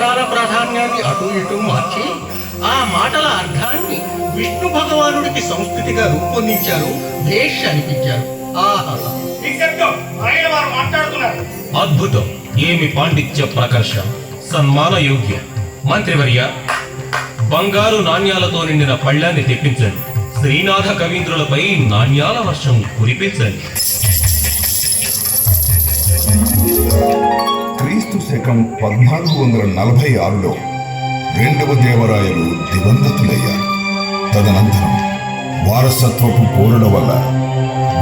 అక్షరాల ప్రాధాన్యాన్ని అటు ఇటు మార్చి ఆ మాటల అర్థాన్ని విష్ణు భగవానుడికి సంస్కృతిగా రూపొందించారు, భేష్ అనిపించారు. ఆహా, ఆయన వారు మాట్లాడుతున్నారు. అద్భుతం! ఏమి పాండిత్య ప్రకర్ష, సన్మాన యోగ్యం. మంత్రివర్య, బంగారు నాణ్యాలతో నిండిన పళ్ళాన్ని తెప్పించండి. శ్రీనాథ కవీంద్రులపై నాణ్యాల వర్షం కురిపించండి. క్రీస్తు శకం 1446లో రెండవ దేవరాయలు దివంగతులయ్యారు. తదనంతరం వారసత్వపు పోరుల వల్ల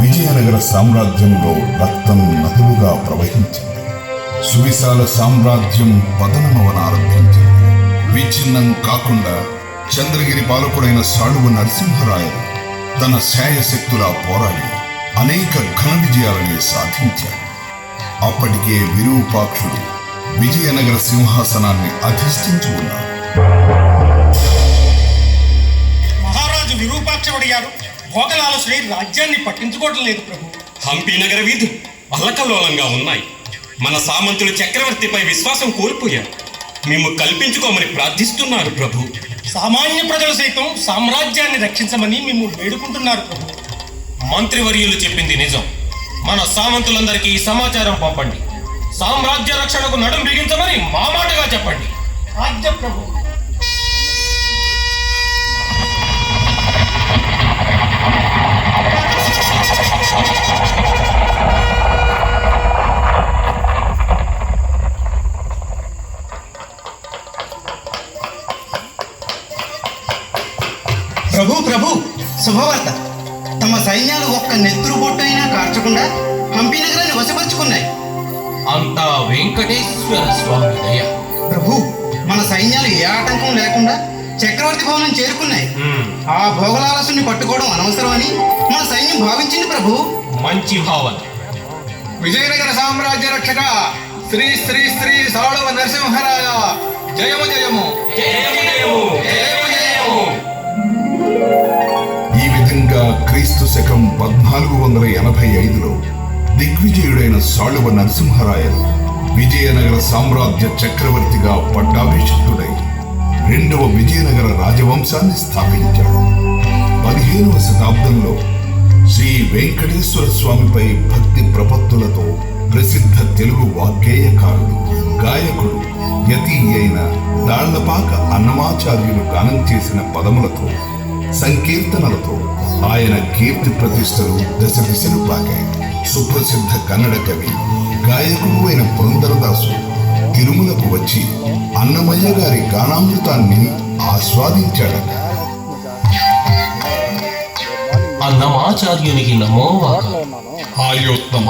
విజయనగర సామ్రాజ్యంలో రక్తం నదులుగా ప్రవహించింది. సువిశాల సామ్రాజ్యం పతనమవనారంభించింది. విచ్ఛిన్నం కాకుండా చంద్రగిరి పాలకుడైన సాళువ నరసింహరాయలు తన శాయశక్తులా పోరాడి అనేక ఘన విజయాలని సాధించాడు. అప్పటికే విరూపాక్షుడు విజయనగర సింహాసనాన్ని అధిష్ఠించి ఉన్నాడు. మహారాజు విరూపాక్షుడు గారు భోగలాల శ్రీ రాజ్యాన్ని పట్టించుకోవడం లేదు ప్రభు. హంపి నగర వీధులు అల్లకల్లోలంగా ఉన్నాయి. మన సామంతులు చక్రవర్తిపై విశ్వాసం కోల్పోయారు. మేము కల్పించుకోమని ప్రార్థిస్తున్నారు ప్రభు. సామాన్య ప్రజలు సైతం సామ్రాజ్యాన్ని రక్షించమని మేము వేడుకుంటున్నారు ప్రభు. మంత్రివర్యులు చెప్పింది నిజం. మన సామంతులందరికీ ఈ సమాచారం పంపండి. సామ్రాజ్య రక్షణకు నడుం బిగించమని మా మాటగా చెప్పండి. ఆజ్ఞ ప్రభు. ప్రభు ప్రభు శుభవార్త. తమ సైన్యాలు ఒక్క నెత్తురు బొట్టు అయినా కార్చకుండా హంపి నగరాన్ని వశపరుచుకున్నాయి. అంతా వెంకటేశ్వర స్వామి దయ. ప్రభు, మన సైన్యాలు ఏ ఆటంకం లేకుండా చక్రవర్తి భవనం చేరుకున్నాయి. ఆ భోగలాలసుని పట్టుకోవడం అనవసరమని మన సైన్యం భావించింది ప్రభు. మంచి భావన. విజయనగర సామ్రాజ్య రక్షక శ్రీ శ్రీ శ్రీ సాళువ నరసింహరాయ జయము జయము. ఈ విధంగా క్రీస్తు శకం 1485లో దిగ్విజయుడైన సాళువ నరసింహరాయలు విజయనగర సామ్రాజ్య చక్రవర్తిగా పట్టాభిషిక్తుడై రెండవ విజయనగర రాజవంశాన్ని స్థాపించాడు. 15వ శతాబ్దంలో శ్రీ వెంకటేశ్వర స్వామిపై భక్తి ప్రపత్తులతో ప్రసిద్ధ తెలుగు వాగ్గేయకారుడు, గాయకుడు, యతి అయిన దాళ్లపాక అన్నమాచార్యులు గానం చేసిన పదములతో, సంకీర్తనలతో ఆయన కీర్తి ప్రతిష్టలు దశ దిశలు పాకాయి. సుప్రసిద్ధ కన్నడ కవి, గాయకుడు అయిన పురందరదాసు తిరుమలకు వచ్చి అన్నమయ్య గారి గానామృతాన్ని ఆస్వాదించాడట. అన్నమాచార్యునికి నమోవాక. ఆర్యోత్తమ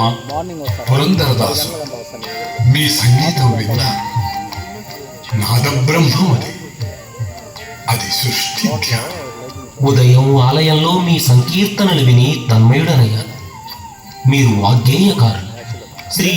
పురందరదాసు, మీ సంగీతం విన్నా నాదబ్రహ్మం అది సృష్టి ధ్యానం. ఉదయం ఆలయంలో మీ సంకీర్తనలు విని తన్మయుడనయ్యాను. మీరు వాగ్గేయకారులు.